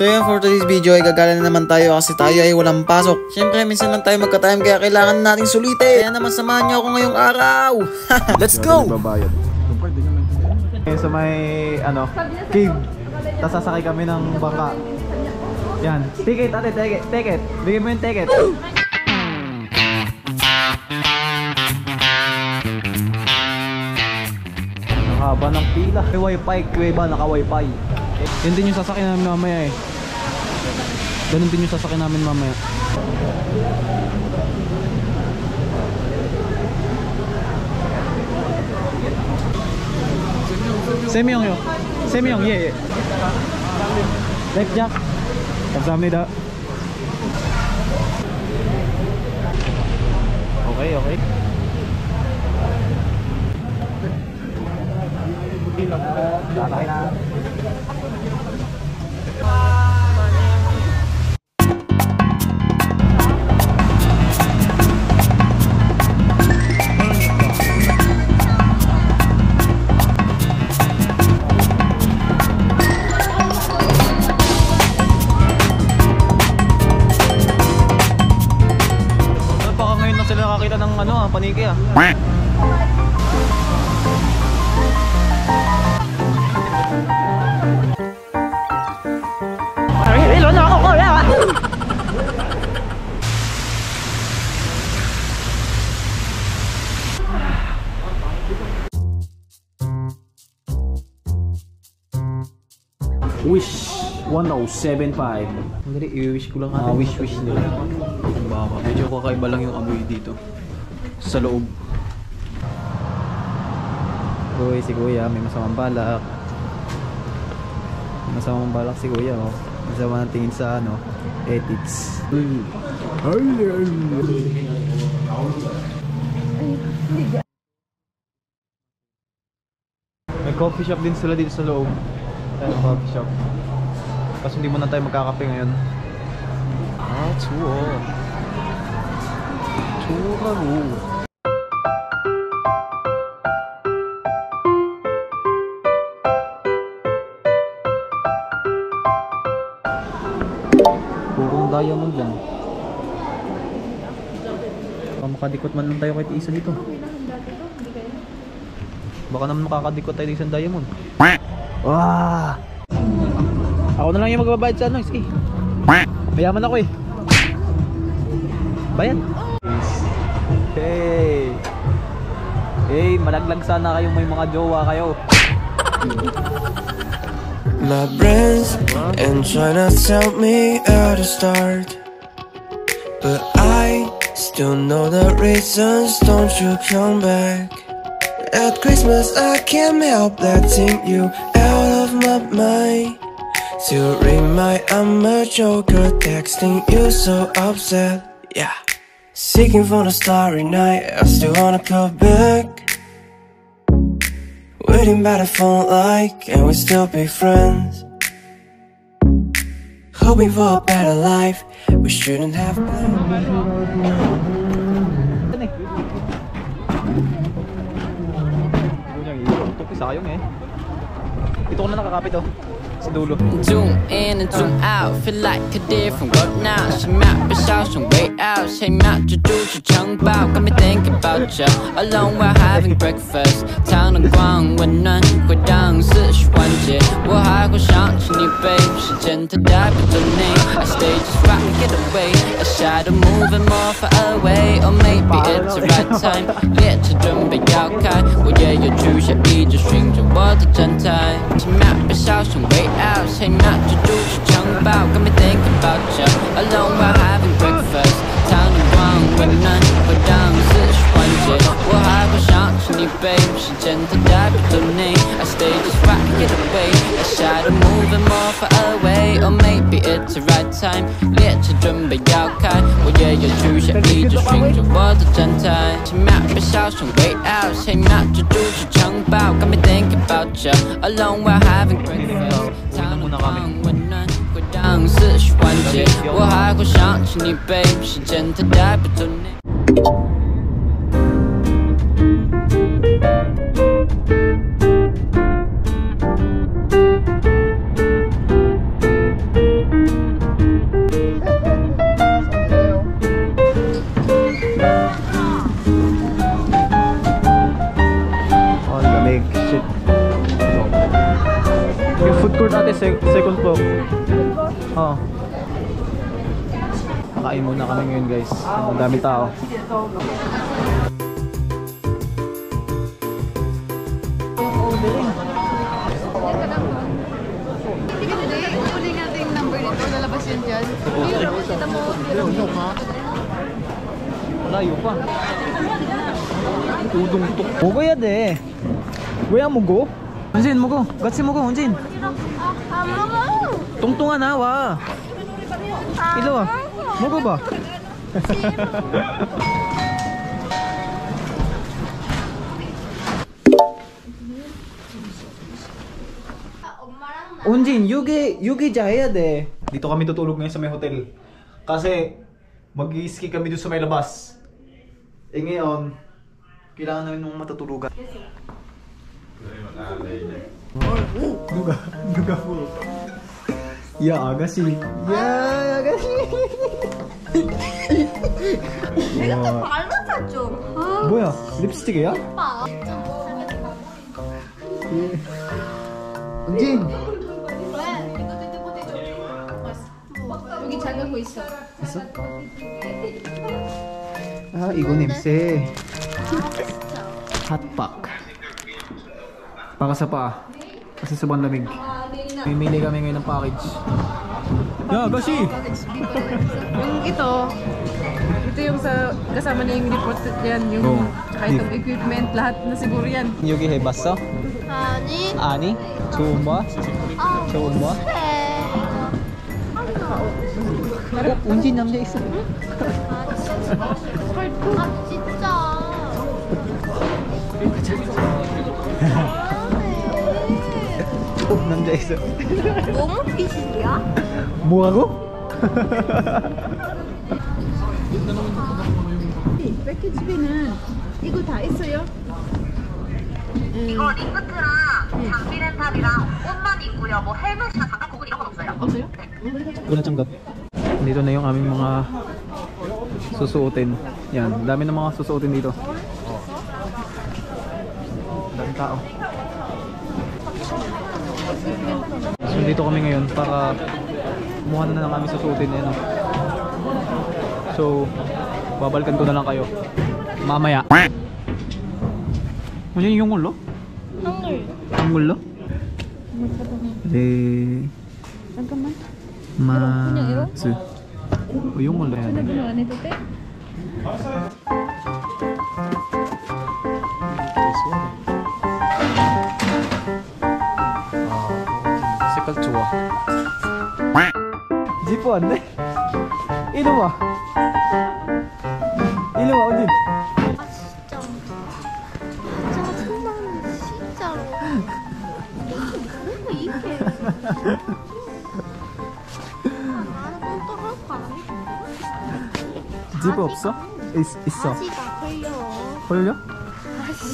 So yun, for today's video ay gagala na naman tayo kasi tayo ay walang pasok. Siyempre minsan lang tayo magka-time kaya kailangan nating sulitin. Kaya naman samahan nyo ako ngayong araw. Let's go! Sa may cave. Tapos sasakay kami ng bangka. Yan. Ticket ate, ticket. Bigyan mo yung ticket. Ang haba ng pila. May wifi, kuweba, naka-wifi. Yan din yung sasakyan namin mamaya eh. Ganun din yung sasakyan namin mamaya. 세명요. 예. 랩작. 감사합니다. 오케이. Lalaki na. Nakakita ng paniki ah. Hilo na ako kuya. Wish 1075. Hindi, i-wish ko lang natin. Wish nila. Baka medyo kakaiba lang yung amoy dito sa loob. Uy, si kuya may masamang balak. Masamang balak si kuya oh. Masama ng tingin sa ethics. May coffee shop din sila dito sa loob. Ayan, coffee shop. Kasi hindi mo na tayo magkakape ngayon. 추워. 추워가고. Purong diamond lang. Makadikot man lang tayo kahit isa dito. Baka naman makakadikot tayo isang diamond. Wah! Ako na lang yung magbabayad sa Ski. Mayaman ako eh. Bayan. Hey, malaglag sana kayong may mga jowa kayo. My friends and try not tell me how to start, but I still know the reasons. Don't you come back? At Christmas I can't help letting you out of my mind. To ring my joker, texting you so upset. Yeah. Seeking for the starry night, I still wanna come back. Waiting by the phone like, can we still be friends? Hoping for a better life, we shouldn't have planned. Ito ko na nakakapit oh. Zoom in and zoom out, feel like a different world now. 是秒被烧成 way out， 下一秒就住出城堡。Got me thinking about you alone while having breakfast。苍灯光温暖回荡思绪环节，我还会想起你 babe， 时间它代表着你。I stay just right and get away， A shadow moving more far away，Or maybe it's the right time， 列车准备要开，我也有去下一直寻找我的站台。几秒被烧成 way out， 下一秒就住出城堡。Got me thinking about you alone while having breakfast。苍灯光温暖回荡思绪环节，我还会想起你 babe， 时间它代表着你。I stay just right and get away， A shadow moving more far away，Or maybe it's the right time， 列车准备要开，我也有去下一直寻找我的站台。几秒被烧成 way out， 下一秒就住出城堡。Got me thinking about you alone while having breakfast。苍灯光温暖回荡思绪环节，我还会想起你 babe， 时间它代表着你。second floor. Oo. Kakain muna kami ngayon guys. Ang dami tao. Kunin natin yung number nito, lalabas yun dyan. Kita mo, Malayo pa. Udong tok. Mugo ya de. Wea mugo? Unjin mugo. Gatsi mugo unjin. Tungtungan na wa. Ilo wa. Mugo ba? Unjin, yugi jaya de. Dito kami tutulog ngayon sa may hotel. Kasi mag-i-ski kami doon sa may labas. Eh ngayon, kailangan namin ng matutulugan. Nuga po. Ya, agassi. Ya, agassi. 닮았다 좀. 뭐야? 립스틱이야? 은진! 여기 작은 거 있어. 있어? 아, 이거 냄새. Hotpak. Para sa paa. Kasi sobrang lamig. Mimili kami ngayon ng package. Ya, gashi! Yung ito yung sa kasama niya yung report yan, yung Oh. tsaka itong equipment, lahat na siguro yan. 여기 해봤어? 아니. 아니? 좋은 거야? 아, 좋은 거야? 운진 남자 있어. 아, 진짜. 남자 있어. 너무 피식이야? 뭐하고? 패키지비는 이거 다 있어요? 이거 리프트랑 장비 렌탈이랑 옷만 있고요. 뭐 헬멧이나 장갑 고글 이런 건 없어요. 없어요? Walang tanggap. Dito na yung aming mga susuotin. Yan, dami ng mga susuotin dito. Daming tao. So dito kami ngayon para kumuha na ng aming susuotin. Yan, so babalikan ko na lang kayo mamaya. Ano yung ulo? Ang ulo? 네. 잠깐만. 마츠. yung ulo yan. 안 해도 돼? 색깔 좋아. 지퍼 안 돼? 이놈아. 이놈아 언니. 아, 진짜. 짜증나네, 진짜로. 뭔가 이게. 나는 똥똥할 거 아니야? 지퍼 없어? 있어. 바지가 걸려. 걸려?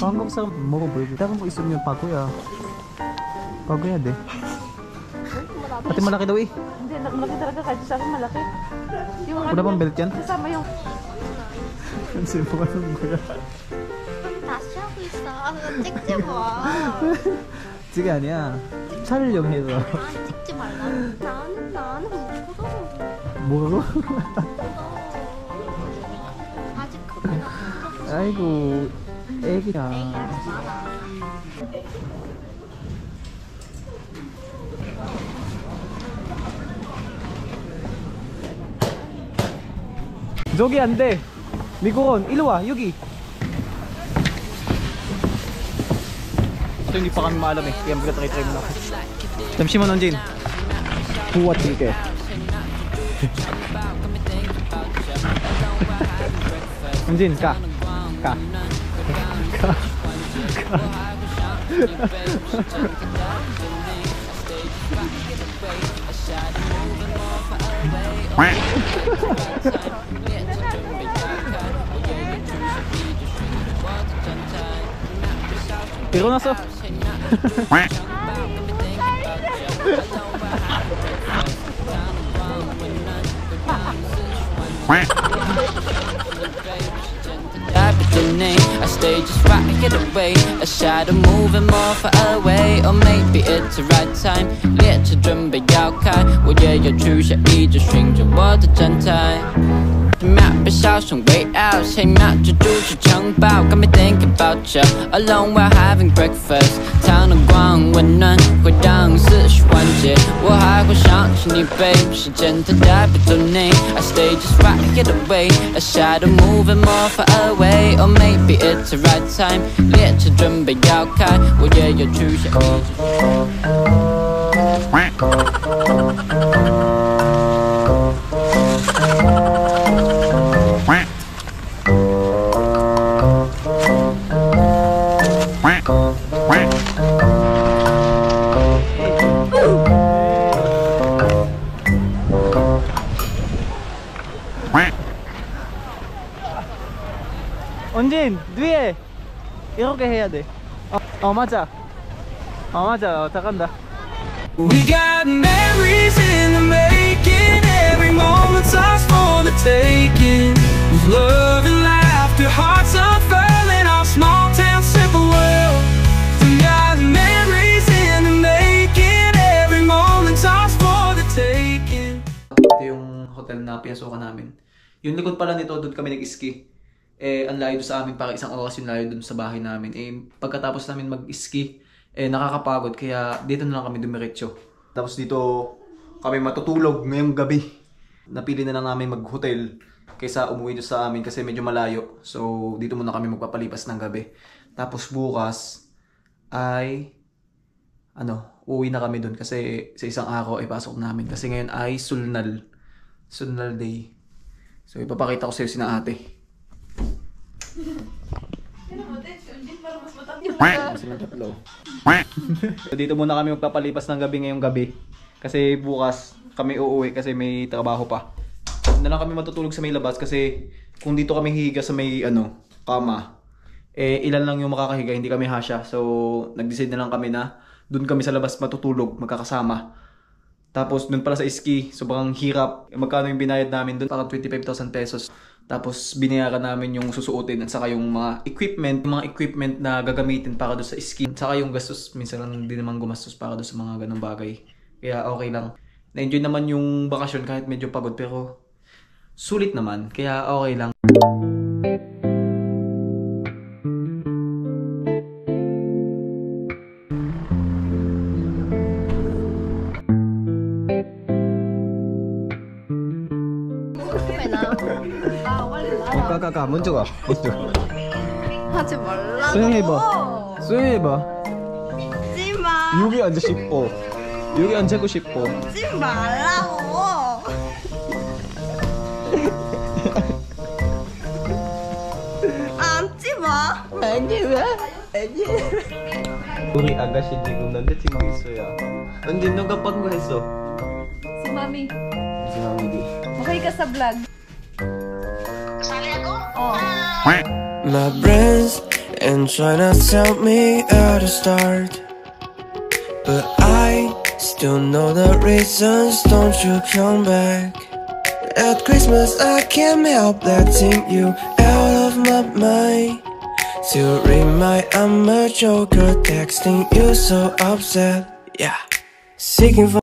한국 사람 먹어보여줘. 다른 거 있으면 바꿔야. 바꿔야 돼. Ate malaki daw eh. Hindi, malaki talaga kahit sa akin malaki. Yung Wala bang belt yan? kasama yung Kasi mo anong kuya. 다시 하고 있어. 아, 찍지 마. 지금 아니야. 촬영해서. 아, 찍지 말라. 나는 무서워. 뭐라고? 아직 크구나. 아이고 애기야. 저기 안 돼. 미국은 일로 와 여기. Ito hindi pa kami maalam eh. Kaya mag-try mo na. 잠시만 언진. 부와칠게. 언진 가. 가. 일어났어. Type of name I stay just right away, a shadow moving more far away. Or maybe it's the right time， 列车准备要开，我也要去下一站，寻找我的站台。秒被笑声围绕，下一秒就住进城堡。Got me thinking about you alone while having breakfast。糖的光温暖回荡思绪环节，我还会想起你，babe。时间它代表着你 ，I stay just right away, a shadow moving more far away. Or maybe it's the right time， 列车准备要开，我也要去下一站。언진 뒤에 이렇게 해야 돼. 맞아. 맞아. 잠깐다. We got memories in the making. Every moment's ours for the taking. With love and laughter, hearts unfurling. Our small town simple world. We got memories in the making. Every moment's ours for the taking. Ito yung hotel na pinasukan namin. Yung likod pala nito, doon kami nag-ski. Ang layo doon sa amin, para 1 oras yung layo doon sa bahay namin. Pagkatapos namin mag-ski, nakakapagod, kaya dito na lang kami dumiretso. Tapos dito kami matutulog ngayong gabi. Napili na lang namin mag-hotel kaysa umuwi doon sa amin kasi medyo malayo. So dito muna kami magpapalipas ng gabi. Tapos bukas ay uwi na kami doon kasi sa isang araw ay pasok namin. Kasi ngayon ay Sulnal Day. So ipapakita ko sa iyo sina ate. Dito muna kami magpapalipas ng gabi ngayong gabi. Kasi bukas kami uuwi kasi may trabaho pa. Na lang kami matutulog sa may labas kasi kung dito kami hihiga sa may kama, ilan lang yung makakahiga, hindi kami hasya. So nag-decide na lang kami na doon kami sa labas matutulog magkakasama. Tapos doon pala sa ski, sobrang hirap. Magkano yung binayad namin doon? Parang 25,000 pesos. Tapos binayaran namin yung susuotin at saka yung mga equipment na gagamitin para doon sa ski. Saka yung gastos, minsan lang din naman gumastos para doon sa mga ganong bagay. Kaya okay lang. Na-enjoy naman yung bakasyon kahit medyo pagod pero sulit naman. Kaya okay lang. 까까까 먼저 가. 하지 말라고. 수영해봐. 하지마. 여기 앉아 싶어. 여기 앉고 싶어. 하지 말라고. 앉지 마. 우리 아가씨 지금 남자친구 있어요. 언제 누가 방구했어? Si Mami. Si Mami di. Makay ka sa vlog. Kasali ako? My brains and trying to tell me how to start, but I still know the reasons. Don't you come back? At Christmas I can't help letting you out of my mind. To remind I'm a joker, texting you so upset. Yeah, seeking for